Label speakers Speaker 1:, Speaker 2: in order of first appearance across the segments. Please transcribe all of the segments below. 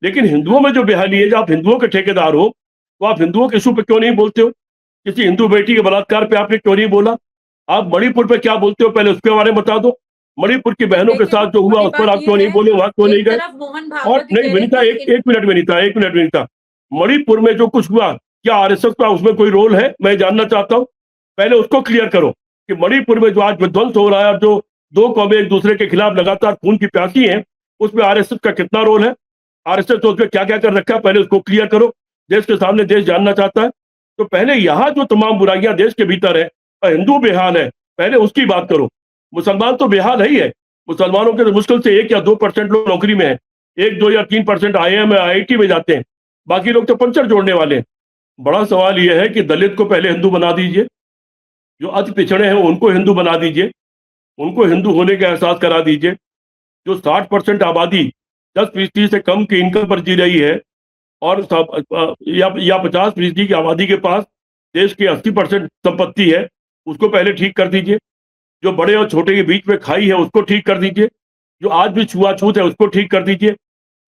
Speaker 1: लेकिन हिंदुओं में जो बेहाली है, जब आप हिंदुओं के ठेकेदार हो तो आप हिंदुओं के इशू पे क्यों नहीं बोलते हो? किसी हिंदू बेटी के बलात्कार पे आपने क्यों नहीं बोला? आप मणिपुर पे क्या बोलते हो, पहले उसके बारे में बता दो। मणिपुर की बहनों के
Speaker 2: लेकिन
Speaker 1: साथ जो हुआ
Speaker 2: बड़ी
Speaker 1: उस पर
Speaker 2: बात
Speaker 1: आप
Speaker 2: ये
Speaker 1: क्यों नहीं
Speaker 2: है,
Speaker 1: बोले, वहां क्यों नहीं
Speaker 2: एक
Speaker 1: गए?
Speaker 2: तरफ मोहन
Speaker 1: और
Speaker 2: भागवत ही
Speaker 1: नहीं
Speaker 2: कह रहे
Speaker 1: विनीता,
Speaker 2: कि
Speaker 1: एक मिनट विनीता, एक मिनट विनीता, मणिपुर में जो कुछ हुआ, क्या आरएसएस का उसमें कोई रोल है? मैं जानना चाहता हूं। पहले उसको क्लियर करो कि मणिपुर में जो आज विध्वंस हो रहा है और जो दो कौमें एक दूसरे के खिलाफ लगातार खून की प्यासी हैं, उसमें आरएसएस का कितना रोल है? आरएसएस तो उसमें क्या क्या कर रखा है, पहले उसको क्लियर करो। देश के सामने देश जानना चाहता है। तो पहले यहाँ जो तमाम बुराइयां देश के भीतर है और हिंदू बेहाल है, पहले उसकी बात करो। मुसलमान तो बेहाल है ही है। मुसलमानों के तो मुश्किल से 1 या 2% लोग नौकरी में है, 1, 2 या 3% IIM में IIT में जाते हैं, बाकी लोग तो पंचर जोड़ने वाले हैं। बड़ा सवाल यह है कि दलित को पहले हिंदू बना दीजिए, जो अति पिछड़े हैं उनको हिंदू बना दीजिए, उनको हिंदू होने का एहसास करा दीजिए। जो 60% आबादी 10% से कम की इनकम पर जी रही है, और या 50% की आबादी के पास देश की 80% संपत्ति है, उसको पहले ठीक कर दीजिए। जो बड़े और छोटे के बीच में खाई है उसको ठीक कर दीजिए। जो आज भी छुआछूत है उसको ठीक कर दीजिए।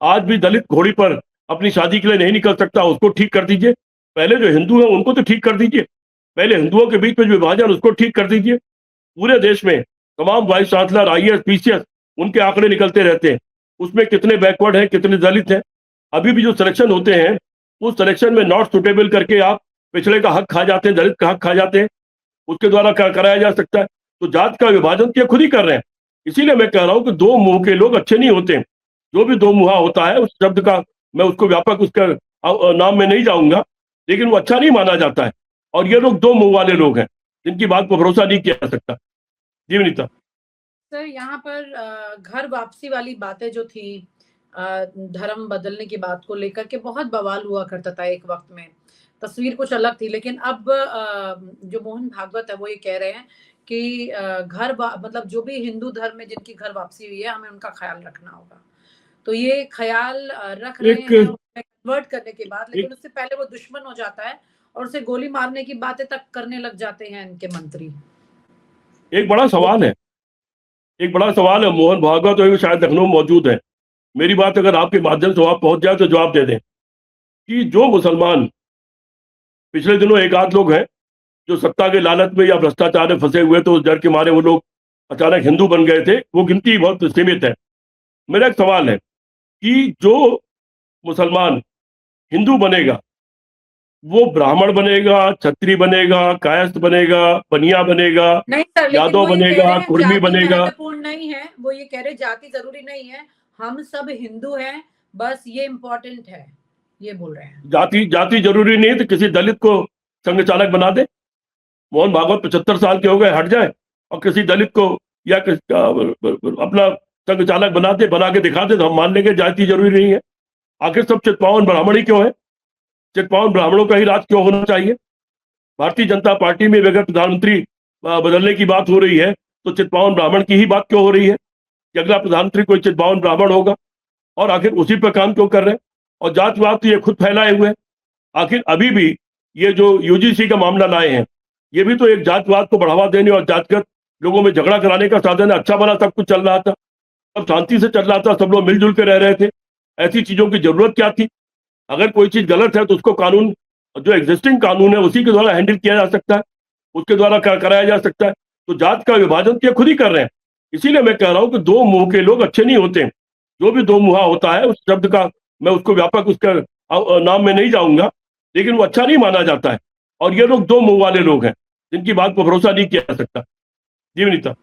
Speaker 1: आज भी दलित घोड़ी पर अपनी शादी के लिए नहीं निकल सकता, उसको ठीक कर दीजिए। पहले जो हिंदू है उनको तो ठीक कर दीजिए। पहले हिंदुओं के बीच में जो विभाजन उसको ठीक कर दीजिए। पूरे देश में तमाम वाइस चांसलर, IAS, PCS, उनके आंकड़े निकलते रहते हैं, उसमें कितने बैकवर्ड हैं, कितने दलित हैं। अभी भी जो सिलेक्शन होते हैं, उस सिलेक्शन में नॉट सुटेबल करके आप पिछड़े का हक खा जाते हैं, दलित का हक खा जाते हैं। उसके द्वारा कराया जा सकता है। तो जात का विभाजन तो ये खुद ही कर रहे हैं। इसीलिए मैं कह रहा हूं कि दो मुंह के लोग अच्छे नहीं होते। जो भी दो मुहा होता है, उस शब्द का मैं उसको व्यापक उसका नाम में नहीं जाऊंगा, लेकिन वो अच्छा नहीं माना जाता है। और ये लोग दो मुंह वाले लोग हैं, जिनकी बात को भरोसा नहीं किया जा सकता। जी विनीता।
Speaker 2: सर यहाँ पर घर वापसी वाली बातें जो थी, धर्म बदलने की बात को लेकर के बहुत बवाल हुआ करता था एक वक्त में। तस्वीर कुछ अलग थी, लेकिन अब जो मोहन भागवत है वो ये कह रहे हैं कि मतलब जो भी हिंदू धर्म में जिनकी घर वापसी हुई है, हमें उनका ख्याल रखना होगा। तो ये ख्याल रख रहे
Speaker 1: एक
Speaker 2: हैं उसमें कन्वर्ट करने के बाद,
Speaker 1: एक
Speaker 2: लेकिन उससे पहले वो दुश्मन हो जाता है और उसे गोली मारने की बातें तक करने लग जाते हैं इनके मंत्री।
Speaker 1: एक बड़ा
Speaker 2: तो
Speaker 1: सवाल है, एक बड़ा सवाल है। मोहन भागवत तो शायद लखनऊ मौजूद है। मेरी बात अगर आपके माध्यम से वहां पहुंच जाए तो जवाब दे दें कि जो मुसलमान पिछले दिनों एक आध लोग हैं जो सत्ता के लालच में या भ्रष्टाचार में फंसे हुए, तो उस डर के मारे वो लोग अचानक हिंदू बन गए थे, वो गिनती बहुत सीमित है। मेरा एक सवाल है कि जो मुसलमान हिंदू बनेगा, वो ब्राह्मण बनेगा, क्षत्रिय बनेगा, कायस्थ बनेगा, बनिया बनेगा,
Speaker 2: नहीं सर, लेकिन
Speaker 1: यादव
Speaker 2: वो ये कह
Speaker 1: बनेगा,
Speaker 2: रहे हैं
Speaker 1: कुर्मी
Speaker 2: जाति
Speaker 1: बनेगा?
Speaker 2: महत्वपूर्ण नहीं है। वो ये कह रहे हैं जाति जरूरी नहीं है, हम सब हिंदू हैं, बस ये इम्पोर्टेंट है, ये बोल रहे हैं।
Speaker 1: जाति जाति जरूरी नहीं है, तो किसी दलित को संघ चालक बना दे। मोहन भागवत 75 साल के हो गए, हट जाए और किसी दलित को या अपना संघ चालक बना दे, बना के दिखा दे, तो हम मान लेंगे जाति जरूरी नहीं है। आखिर सब चितपावन ब्राह्मण ही क्यों है? चितपावन ब्राह्मणों का ही राज क्यों होना चाहिए? भारतीय जनता पार्टी में अगर प्रधानमंत्री बदलने की बात हो रही है, तो चितपावन ब्राह्मण की ही बात क्यों हो रही है कि अगला प्रधानमंत्री कोई चितपावन ब्राह्मण होगा? और आखिर उसी पर काम क्यों कर रहे हैं? और जातिवाद तो ये खुद फैलाए हुए हैं। आखिर अभी भी ये जो UGC का मामला लाए हैं, ये भी तो एक जातिवाद को बढ़ावा देने और जातिगत लोगों में झगड़ा कराने का साधन है। अच्छा भला सब कुछ चल रहा था, सब शांति से चल रहा था, सब लोग मिलजुल के रह रहे थे। ऐसी चीजों की जरूरत क्या थी? अगर कोई चीज गलत है तो उसको कानून, जो एग्जिस्टिंग कानून है उसी के द्वारा हैंडल किया जा सकता है, उसके द्वारा कराया जा सकता है। तो जात का विभाजन तो ये खुद ही कर रहे हैं। इसीलिए मैं कह रहा हूं कि दो मुंह के लोग अच्छे नहीं होते। जो भी दो मुहा होता है, उस शब्द का मैं उसको व्यापक उसका नाम में नहीं जाऊंगा, लेकिन वो अच्छा नहीं माना जाता है। और ये लोग दो मुंह वाले लोग हैं, जिनकी बात को भरोसा नहीं किया जा सकता। जी विनीता।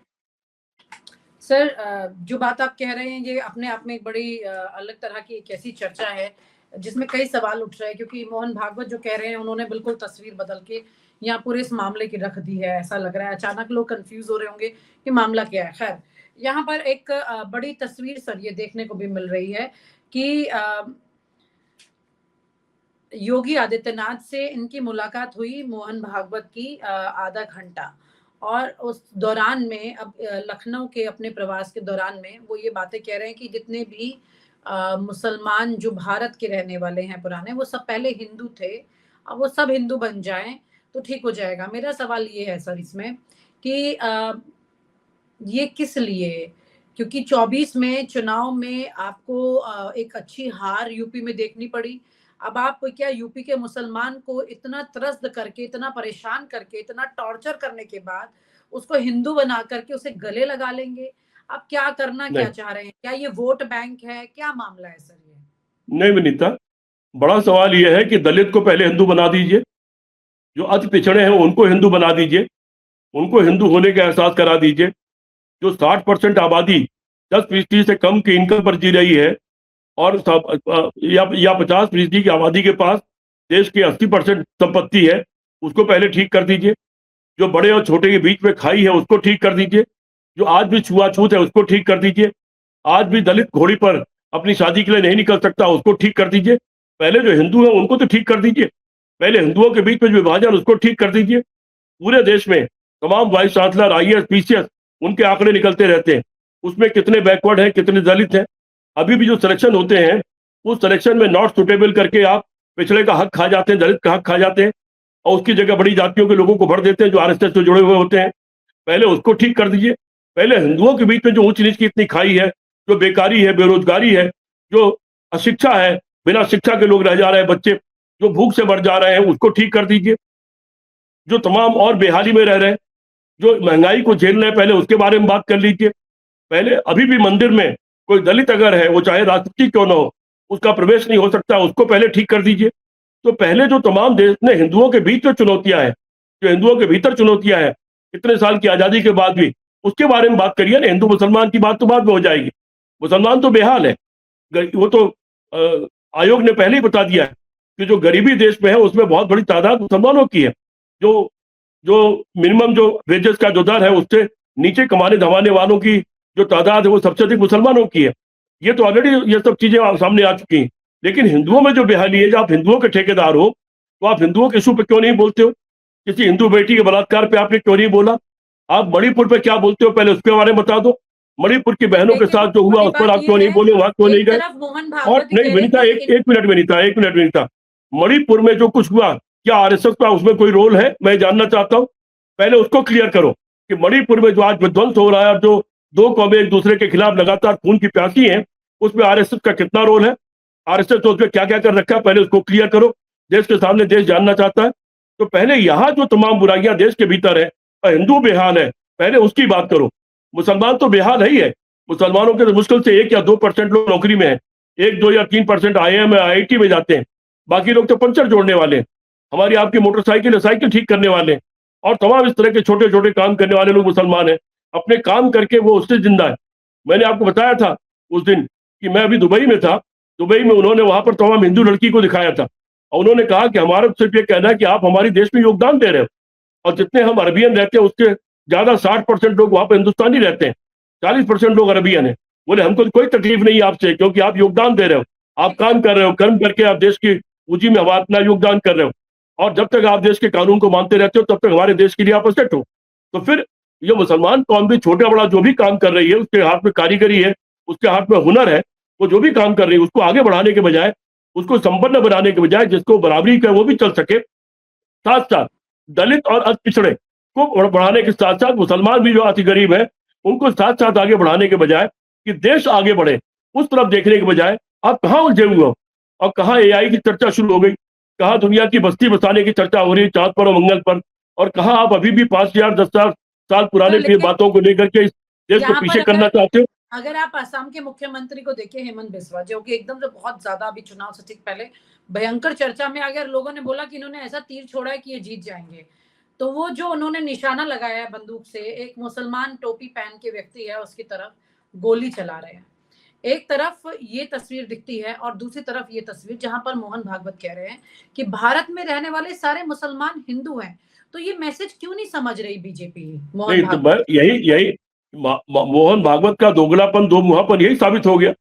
Speaker 2: सर जो बात आप कह रहे हैं ये अपने आप में एक बड़ी अलग तरह की एक ऐसी चर्चा है जिसमें कई सवाल उठ रहे हैं, क्योंकि मोहन भागवत जो कह रहे हैं उन्होंने बिल्कुल तस्वीर बदल के यहाँ पूरे इस मामले की रख दी है। ऐसा लग रहा है अचानक लोग कंफ्यूज हो रहे होंगे कि मामला क्या है। खैर, यहाँ पर एक बड़ी तस्वीर सर ये देखने को भी मिल रही है कि योगी आदित्यनाथ से इनकी मुलाकात हुई मोहन भागवत की आधा घंटा, और उस दौरान में अब लखनऊ के अपने प्रवास के दौरान में वो ये बातें कह रहे हैं कि जितने भी मुसलमान जो भारत के रहने वाले हैं पुराने, वो सब पहले हिंदू थे, अब वो सब हिंदू बन जाएं तो ठीक हो जाएगा। मेरा सवाल ये है सर इसमें कि ये किस लिए, क्योंकि 24 में चुनाव में आपको एक अच्छी हार यूपी में देखनी पड़ी। अब आप क्या यूपी के मुसलमान को इतना त्रस्त करके, इतना परेशान करके, इतना टॉर्चर करने के बाद उसको हिंदू बना करके उसे गले लगा लेंगे? आप क्या करना क्या
Speaker 1: नहीं,
Speaker 2: चाह रहे हैं? क्या ये वोट बैंक है? क्या मामला है सर ये?
Speaker 1: नहीं विनीता, बड़ा सवाल यह है कि दलित को पहले हिंदू बना दीजिए, जो अति पिछड़े हैं उनको हिंदू बना दीजिए, उनको हिंदू होने का एहसास करा दीजिए। जो 60% आबादी 10% से कम की इनकम पर जी रही है, और या 50% की आबादी के पास देश की 80% संपत्ति है, उसको पहले ठीक कर दीजिए। जो बड़े और छोटे के बीच में खाई है उसको ठीक कर दीजिए। जो आज भी छुआछूत है उसको ठीक कर दीजिए। आज भी दलित घोड़ी पर अपनी शादी के लिए नहीं निकल सकता, उसको ठीक कर दीजिए। पहले जो हिंदू है उनको तो ठीक कर दीजिए, पहले हिंदुओं के बीच में जो विभाजन उसको ठीक कर दीजिए। पूरे देश में तमाम वाइस चांसलर, आईएएस, पीसीएस, उनके आंकड़े निकलते रहते हैं, उसमें कितने बैकवर्ड हैं, कितने दलित हैं। अभी भी जो सिलेक्शन होते हैं उस सिलेक्शन में नॉट सुटेबल करके आप पिछड़े का हक खा जाते हैं, दलित का हक खा जाते हैं, और उसकी जगह बड़ी जातियों के लोगों को भर देते हैं जो आरएसएस से जुड़े हुए होते हैं। पहले उसको ठीक कर दीजिए। पहले हिंदुओं के बीच में जो ऊंच नीच की इतनी खाई है, जो बेकारी है, बेरोजगारी है, जो अशिक्षा है, बिना शिक्षा के लोग रह जा रहे हैं, बच्चे जो भूख से मर जा रहे हैं, उसको ठीक कर दीजिए। जो तमाम और बेहाली में रह रहे हैं, जो महंगाई को झेल रहे हैं, पहले उसके बारे में बात कर लीजिए। पहले अभी भी मंदिर में कोई दलित अगर है, वो चाहे राजनीति क्यों ना हो, उसका प्रवेश नहीं हो सकता, उसको पहले ठीक कर दीजिए। तो पहले जो तमाम देश ने हिंदुओं के बीच जो चुनौतियां हैं, जो हिंदुओं के भीतर चुनौतियां हैं, इतने साल की आजादी के बाद भी, उसके बारे में बात करिए ना। हिंदू मुसलमान की बात तो बाद में हो जाएगी। मुसलमान तो बेहाल है, वो तो आयोग ने पहले ही बता दिया है कि जो गरीबी देश में है उसमें बहुत बड़ी तादाद मुसलमानों की है। जो जो मिनिमम जो वेजेस का जो दर है उससे नीचे कमाने धमाने वालों की जो तादाद है वो सबसे अधिक मुसलमानों की है। ये तो ऑलरेडी ये सब चीजें सामने आ चुकी हैं। लेकिन हिंदुओं में जो बेहाली है, जब आप हिंदुओं के ठेकेदार हो तो आप हिंदुओं के इशू पे क्यों नहीं बोलते हो? किसी हिंदू बेटी के बलात्कार पे आपने क्यों नहीं बोला? आप मणिपुर पे क्या बोलते हो, पहले उसके बारे में बता दो। मणिपुर की बहनों के
Speaker 2: लेकिन
Speaker 1: साथ जो हुआ
Speaker 2: बड़ी
Speaker 1: उस पर
Speaker 2: बात
Speaker 1: आप क्यों
Speaker 2: ये
Speaker 1: नहीं
Speaker 2: है,
Speaker 1: बोले, वहां क्यों नहीं
Speaker 2: एक
Speaker 1: गए?
Speaker 2: तरफ मोहन
Speaker 1: और
Speaker 2: भागवत ही
Speaker 1: नहीं
Speaker 2: कह रहे
Speaker 1: विनीता,
Speaker 2: थे
Speaker 1: एक एक मिनट विनीता, एक मिनट विनीता, मणिपुर में जो कुछ हुआ, क्या आरएसएस का उसमें कोई रोल है? मैं जानना चाहता हूं। पहले उसको क्लियर करो कि मणिपुर में जो आज विध्वंस हो रहा है, जो दो कौमें एक दूसरे के खिलाफ लगातार खून की प्यासी हैं, उसमें आरएसएस का कितना रोल है? आरएसएस तो उसमें क्या क्या कर रखा है, पहले उसको क्लियर करो। देश के सामने देश जानना चाहता है। तो पहले यहाँ जो तमाम बुराइयां देश के भीतर है और हिंदू बेहाल है, पहले उसकी बात करो। मुसलमान तो बेहाल है ही है। मुसलमानों के तो मुश्किल से 1 या 2% लोग नौकरी में है, 1, 2 या 3% आईएम आईआईटी में जाते हैं, बाकी लोग तो पंचर जोड़ने वाले हैं, हमारी आपकी मोटरसाइकिल साइकिल ठीक करने वाले हैं, और तमाम इस तरह के छोटे छोटे काम करने वाले लोग मुसलमान हैं। अपने काम करके वो उससे जिंदा है। मैंने आपको बताया था उस दिन कि मैं अभी दुबई में था। दुबई में उन्होंने वहां पर तमाम हिंदू लड़की को दिखाया था, और उन्होंने कहा कि हमारा सिर्फ ये कहना है कि आप हमारे देश में योगदान दे रहे हो, और जितने हम अरबियन रहते हैं उसके ज्यादा 60% लोग वहां पर हिंदुस्तानी रहते हैं, 40% लोग अरबियन है। बोले हमको कोई तकलीफ नहीं है आपसे, क्योंकि आप योगदान दे रहे हो, आप काम कर रहे हो, कर्म करके आप देश की पूंजी में हमारा अपना योगदान कर रहे हो, और जब तक आप देश के कानून को मानते रहते हो तब तक हमारे देश के लिए आप असेट हो। तो फिर ये मुसलमान कौम भी छोटा बड़ा जो भी काम कर रही है, उसके हाथ में कारीगरी है, उसके हाथ में हुनर है, वो जो भी काम कर रही है उसको आगे बढ़ाने के बजाय, उसको संपन्न बनाने के बजाय, जिसको बराबरी का वो भी चल सके, साथ साथ दलित और अति पिछड़े को बढ़ाने के साथ साथ मुसलमान भी जो अति गरीब है उनको साथ साथ आगे बढ़ाने के बजाय, कि देश आगे बढ़े उस तरफ देखने के बजाय आप कहाँ उलझे हुए हो? और कहाँ एआई की चर्चा शुरू हो गई, कहाँ दुनिया की बस्ती बसाने की चर्चा हो रही है चांद पर और मंगल पर, और कहाँ आप अभी भी 5,000 10,000 साल पुराने की
Speaker 2: लेकिन
Speaker 1: बातों को लेकर के इस देश को
Speaker 2: यहाँ
Speaker 1: पीछे
Speaker 2: पर
Speaker 1: करना चाहते हो।
Speaker 2: अगर आप असम के मुख्यमंत्री को देखिए, हेमंत बिस्वा, जो कि एकदम से बहुत ज्यादा अभी चुनाव से ठीक पहले भयंकर चर्चा में आ गया, लोगों ने बोला कि इन्होंने ऐसा तीर छोड़ा है कि ये जीत जाएंगे। तो वो जो उन्होंने निशाना लगाया है बंदूक से, एक मुसलमान टोपी पहन के व्यक्ति है, उसकी तरफ गोली चला रहे हैं। एक तरफ ये तस्वीर दिखती है और दूसरी तरफ ये तस्वीर जहां पर मोहन भागवत कह रहे हैं कि भारत में रहने वाले सारे मुसलमान हिंदू हैं। तो ये मैसेज क्यों नहीं समझ रही बीजेपी? मोहन
Speaker 1: नहीं तो
Speaker 2: भागवत
Speaker 1: यही यही मोहन भागवत का दोगलापन, दो मुहापन यही साबित हो गया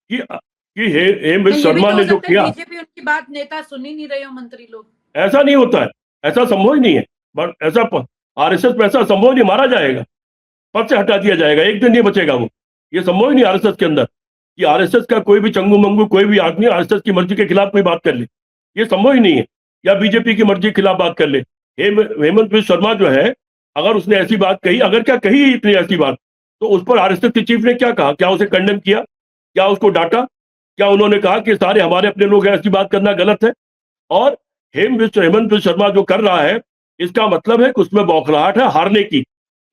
Speaker 1: कि हेमंत
Speaker 2: नहीं, ये भी
Speaker 1: शर्मा
Speaker 2: तो हो
Speaker 1: ने जो
Speaker 2: सकता है
Speaker 1: किया,
Speaker 2: बीजेपी उनकी बात नेता सुन ही नहीं रहे हो, मंत्री लोग।
Speaker 1: ऐसा नहीं होता है, ऐसा संभव ही नहीं है। बट ऐसा आरएसएस में ऐसा संभव नहीं, मारा जाएगा, पद से हटा दिया जाएगा, एक दिन नहीं बचेगा वो। ये संभव ही नहीं आरएसएस के अंदर कि आरएसएस का कोई भी चंगू मंगू कोई भी आदमी आरएसएस की मर्जी के खिलाफ कोई बात कर ले, ये संभव ही नहीं है। या बीजेपी की मर्जी के खिलाफ बात कर ले। हेमंत बिस्वा शर्मा जो है, अगर उसने ऐसी बात कही, अगर क्या कही इतनी ऐसी बात, तो उस पर आरएसएस के चीफ ने क्या कहा? क्या उसे कंडेम किया? क्या उसको डांटा? क्या उन्होंने कहा कि सारे हमारे अपने लोग हैं, ऐसी बात करना गलत है? और हेमंत बिश्व शर्मा जो कर रहा है, इसका मतलब है कि उसमें बौखलाहट है हारने की।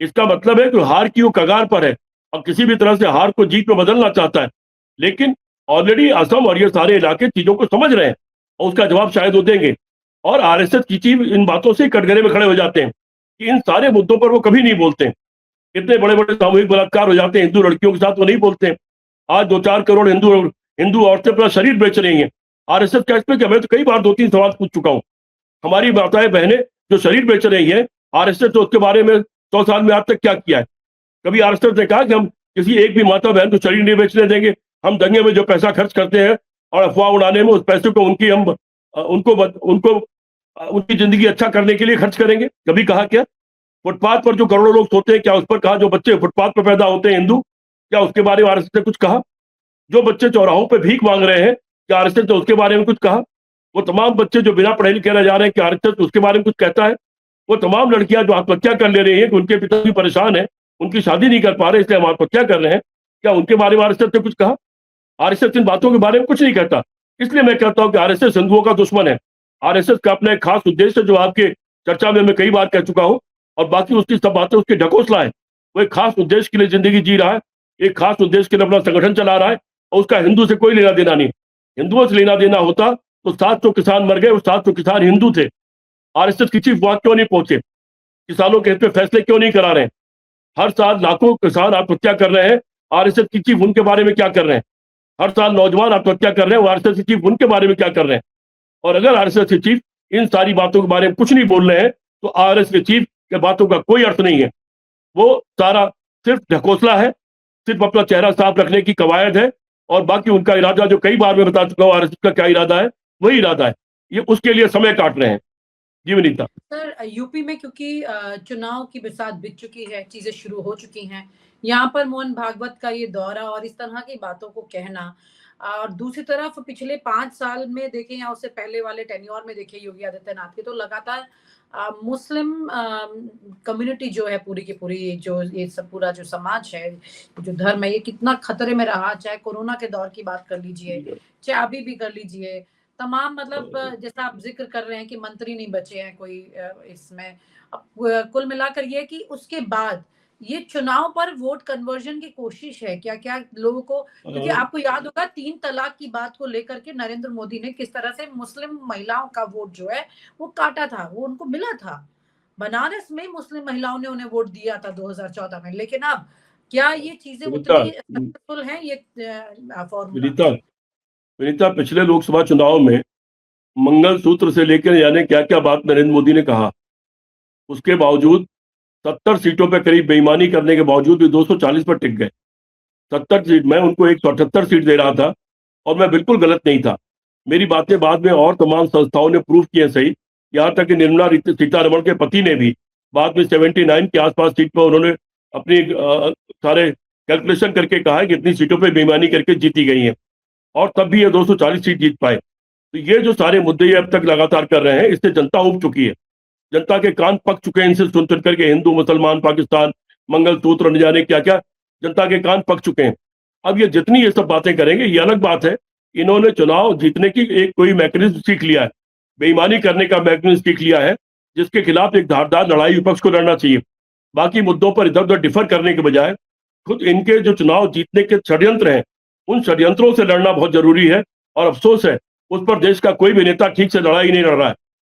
Speaker 1: इसका मतलब है कि हार की वो कगार पर है और किसी भी तरह से हार को जीत में बदलना चाहता है। लेकिन ऑलरेडी असम और ये सारे इलाके चीजों को समझ रहे हैं और उसका जवाब शायद वो देंगे। और आरएसएस की चीफ इन बातों से कटघरे में खड़े हो जाते हैं कि इन सारे मुद्दों पर वो कभी नहीं बोलते। इतने बड़े बड़े सामूहिक बलात्कार हो जाते हैं हिंदू लड़कियों के साथ, वो नहीं बोलते। आज 2-4 करोड़ हिंदू हिंदू औरतें अपना शरीर बेच रही हैं। आरएसएस का इस पे क्या? मैं तो कई बार 2-3 सवाल पूछ चुका हूँ। हमारी माताएं बहनें जो शरीर बेच रही हैं, आरएसएस तो उसके बारे में 100 साल में आज तक क्या किया है? कभी आरएसएस ने कहा कि हम किसी एक भी माता बहन को शरीर नहीं बेचने देंगे? हम दंगे में जो पैसा खर्च करते हैं और अफवाह उड़ाने में, उस पैसे को उनकी हम उनकी जिंदगी अच्छा करने के लिए खर्च करेंगे? कभी कहा क्या? फुटपाथ पर जो करोड़ों लोग सोते हैं, क्या उस पर कहा? जो बच्चे फुटपाथ पर पैदा होते हैं हिंदू, क्या उसके बारे में आरएसएस ने कुछ कहा? जो बच्चे चौराहों पे भीख मांग रहे हैं, क्या आरएसएस ने उसके बारे में कुछ कहा? वो तमाम बच्चे जो बिना पढ़े लिखे रह जा रहे हैं, क्या आरएसएस उसके बारे में कुछ कहता है? वो तमाम लड़कियां जो आत्महत्या कर ले रही हैं कि उनके पिता भी परेशान है, उनकी शादी नहीं कर पा रहे इसलिए हम आत्महत्या कर रहे हैं, क्या उनके बारे में आरएसएस ने कुछ कहा? आरएसएस इन बातों के बारे में कुछ नहीं कहता। इसलिए मैं कहता हूं कि आरएसएस हिंदुओं का दुश्मन है। आरएसएस का अपना एक खास उद्देश्य, जो आपके चर्चा में मैं कई बार कह चुका हूं, और बाकी उसकी सब बातें उसके ढकोसला है। वो एक खास उद्देश्य के लिए जिंदगी जी रहा है, एक खास उद्देश्य के लिए अपना संगठन चला रहा है, और उसका हिंदू से कोई लेना देना नहीं। हिंदुओं से लेना देना होता तो 700 किसान मर गए, वो 700 किसान हिंदू थे। आरएसएस की चीफ वहां क्यों नहीं पहुंचे? किसानों के हित में फैसले क्यों नहीं करा रहे हैं? हर साल लाखों किसान आत्महत्या कर रहे हैं, आरएसएस की चीफ उनके बारे में क्या कर रहे हैं? हर साल नौजवान आत्महत्या कर रहे हैं, वो आरएसएस की चीफ उनके बारे में क्या कर रहे हैं? और अगर आरएसएस के चीफ इन सारी बातों के बारे में कुछ नहीं बोल रहे हैं, तो आरएसएस के चीफ के बातों का कोई अर्थ नहीं है। वो सारा सिर्फ ढकोसला है, सिर्फ अपना चेहरा साफ रखने की कवायद है, और बाकी उनका इरादा, जो कई बार मैं बता चुका हूँ आरएसएस का क्या इरादा है, वही इरादा है। ये उसके लिए समय काट रहे हैं। जी विनीता।
Speaker 2: सर, यूपी में क्योंकि चुनाव की बरसात बिक चुकी है, चीजें शुरू हो चुकी हैं, यहाँ पर मोहन भागवत का ये दौरा और इस तरह की बातों को कहना, और दूसरी तरफ पिछले 5 साल में देखें या उससे पहले वाले टेन्योर में देखें योगी आदित्यनाथ के, तो लगातार मुस्लिम कम्युनिटी जो है पूरी की पूरी, जो ये सब पूरा जो समाज है, जो धर्म है, ये कितना खतरे में रहा। चाहे कोरोना के दौर की बात कर लीजिए, चाहे अभी भी कर लीजिए, तमाम मतलब जैसा आप जिक्र कर रहे हैं कि मंत्री नहीं बचे हैं कोई इसमें। अब कुल मिलाकर ये कि उसके बाद ये चुनाव पर वोट कन्वर्जन की कोशिश है क्या क्या लोगों को, क्योंकि आपको याद होगा 3 तलाक की बात को लेकर के नरेंद्र मोदी ने किस तरह से मुस्लिम महिलाओं का वोट जो है वो काटा था, वो उनको मिला था। बनारस में मुस्लिम महिलाओं ने उन्हें वोट दिया था 2014 में, लेकिन अब क्या ये चीजें
Speaker 1: विनीता
Speaker 2: उतनी सक्सेसफुल हैं, ये फॉर्मूला?
Speaker 1: विनीता विनीता, पिछले लोकसभा चुनाव में मंगलसूत्र से लेकर यानी क्या क्या बात नरेंद्र मोदी ने कहा, उसके बावजूद 70 सीटों पर करीब बेईमानी करने के बावजूद भी 240 पर टिक गए। 70 सीट, मैं उनको 178 सीट दे रहा था, और मैं बिल्कुल गलत नहीं था। मेरी बातें बाद में और तमाम संस्थाओं ने प्रूव की है सही। यहाँ तक कि निर्मला सीतारमण के पति ने भी बाद में 79 के आसपास सीट पर उन्होंने अपनी सारे कैलकुलेशन करके कहा है कि इतनी सीटों पर बेईमानी करके जीती गई है, और तब भी ये 240 सीट जीत पाए। तो ये जो सारे मुद्दे ये अब तक लगातार कर रहे हैं, इससे जनता उब चुकी है। जनता के कान पक चुके हैं इनसे सुन सुन करके, हिंदू मुसलमान पाकिस्तान मंगलसूत्र न जाने क्या क्या, जनता के कान पक चुके हैं। अब ये जितनी ये सब बातें करेंगे, ये अलग बात है। इन्होंने चुनाव जीतने की एक कोई मैकेनिज्म सीख लिया है, बेईमानी करने का मैकेनिज्म सीख लिया है, जिसके खिलाफ एक धारदार लड़ाई विपक्ष को लड़ना चाहिए। बाकी मुद्दों पर इधर उधर डिफर करने के बजाय खुद इनके जो चुनाव जीतने के षड्यंत्र हैं, उन षड्यंत्रों से लड़ना बहुत जरूरी है। और अफसोस है, उस पर देश का कोई भी नेता ठीक से लड़ाई नहीं लड़ रहा है,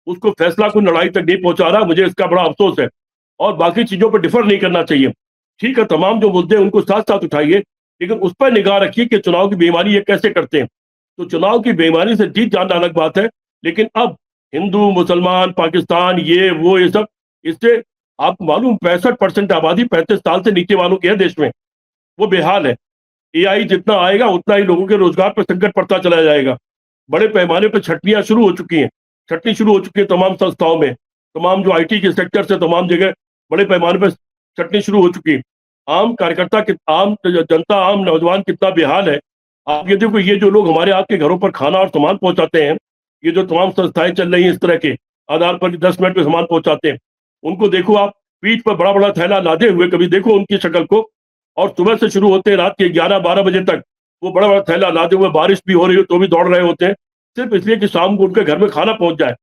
Speaker 1: उसको फैसला कोई लड़ाई तक नहीं पहुंचा रहा। मुझे इसका बड़ा अफसोस है, और बाकी चीजों पर डिफर नहीं करना चाहिए। ठीक है, तमाम जो मुद्दे उनको साथ साथ उठाइए, लेकिन उस पर निगाह रखिए कि चुनाव की बेईमानी ये कैसे करते हैं। तो चुनाव की बेईमानी से जीत जाना अलग बात है, लेकिन अब हिंदू मुसलमान पाकिस्तान ये वो ये सब, इससे आपको मालूम 65% आबादी 35 साल से नीचे वालों की है देश में, वो बेहाल है। एआई जितना आएगा उतना ही लोगों के रोजगार पर संकट पड़ता चला जाएगा। बड़े पैमाने पर छटनियां शुरू हो चुकी हैं, छटनी शुरू हो चुकी है तमाम संस्थाओं में, तमाम जो आईटी के सेक्टर से तमाम जगह बड़े पैमाने पर छटनी शुरू हो चुकी है। आम कार्यकर्ता, आम जनता, आम नौजवान कितना बेहाल है। आप ये देखो, ये जो लोग हमारे आपके घरों पर खाना और सामान पहुंचाते हैं, ये जो तमाम संस्थाएं चल रही हैं इस तरह के आधार पर 10 मिनट में सामान पहुंचाते हैं, उनको देखो आप, पीठ पर बड़ा बड़ा थैला लादे हुए, कभी देखो उनकी शक्ल को। और सुबह से शुरू होते हैं रात के 11-12 बजे तक वो बड़ा बड़ा थैला लादे हुए, बारिश भी हो रही हो तो भी दौड़ रहे होते हैं, सिर्फ इसलिए कि शाम को उनके घर में खाना पहुंच जाए।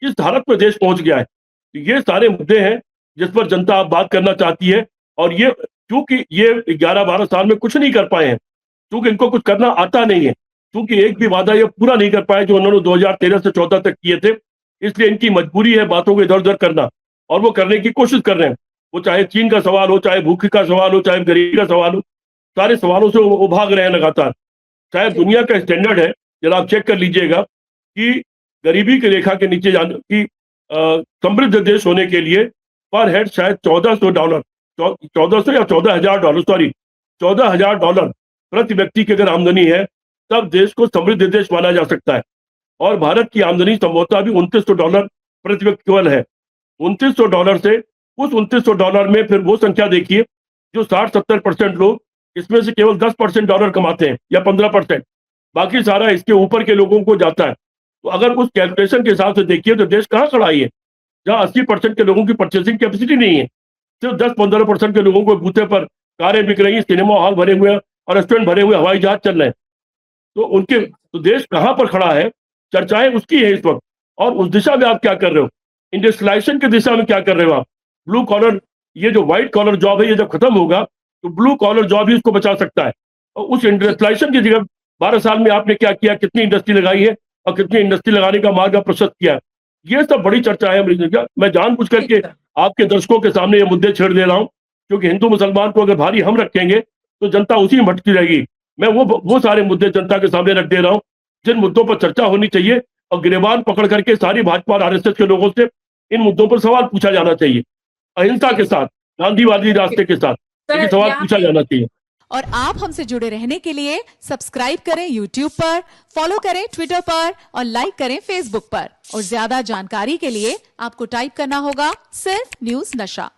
Speaker 1: इस हालत में देश पहुंच गया है। तो ये सारे मुद्दे हैं जिस पर जनता अब बात करना चाहती है, और ये क्योंकि ये 11-12 साल में कुछ नहीं कर पाए हैं, क्योंकि इनको कुछ करना आता नहीं है, क्योंकि एक भी वादा ये पूरा नहीं कर पाए जो उन्होंने 2013 से 14 तक किए थे। इसलिए इनकी मजबूरी है बातों को इधर-उधर करना, और वो करने की कोशिश कर रहे हैं। वो चाहे चीन का सवाल हो, चाहे भूख का सवाल हो, चाहे गरीबी का सवाल हो, सारे सवालों से वो भाग रहे हैं लगातार। शायद दुनिया का स्टैंडर्ड है, जरा आप चेक कर लीजिएगा कि गरीबी की रेखा के नीचे जाने की समृद्ध देश होने के लिए पर हेड शायद $1400 1400 या $14,000 सॉरी $14,000 प्रति व्यक्ति की अगर आमदनी है, तब देश को समृद्ध देश माना जा सकता है। और भारत की आमदनी संभवतः अभी $2900 प्रति व्यक्ति केवल है। $2900 से उस $2900 में फिर वो संख्या देखिए जो 60-70% लोग, इसमें से केवल 10% डॉलर कमाते हैं या 15%, बाकी सारा इसके ऊपर के लोगों को जाता है। तो अगर उस कैलकुलेशन के हिसाब से देखिए तो देश कहाँ खड़ा है, जहाँ 80% के लोगों की परचेसिंग कैपेसिटी नहीं है, सिर्फ 10-15% के लोगों को बूथे पर कारें बिक रही हैं, सिनेमा हॉल भरे हुए हैं और रेस्टोरेंट भरे हुए, हवाई जहाज चल रहे हैं। तो उनके तो देश कहाँ पर खड़ा है, चर्चाएं उसकी है इस वक्त। और उस दिशा में आप क्या कर रहे हो, इंडस्ट्रियलाइजेशन की दिशा में क्या कर रहे हो आप? ब्लू कॉलर, ये जो व्हाइट कॉलर जॉब है, ये जब खत्म होगा तो ब्लू कॉलर जॉब ही उसको बचा सकता है। और उस इंडस्ट्रियलाइजेशन की जगह 12 साल में आपने क्या किया, कितनी इंडस्ट्री लगाई है और कितनी इंडस्ट्री लगाने का मार्ग आप प्रशस्त किया है, ये सब बड़ी चर्चा है अमरीका का। मैं जानबूझ करके आपके दर्शकों के सामने ये मुद्दे छेड़ दे रहा हूं, क्योंकि हिंदू मुसलमान को अगर भारी हम रखेंगे तो जनता उसी में भटकी रहेगी। मैं वो सारे मुद्दे जनता के सामने रख दे रहा हूं जिन मुद्दों पर चर्चा होनी चाहिए, और गिरबान पकड़ करके सारी भाजपा और आरएसएस के लोगों से इन मुद्दों पर सवाल पूछा जाना चाहिए, अहिंसा के साथ, गांधीवादी रास्ते के साथ ये सवाल पूछा जाना चाहिए।
Speaker 3: और आप हमसे जुड़े रहने के लिए सब्सक्राइब करें YouTube पर, फॉलो करें Twitter पर और लाइक करें Facebook पर। और ज्यादा जानकारी के लिए आपको टाइप करना होगा सिर्फ न्यूज नशा।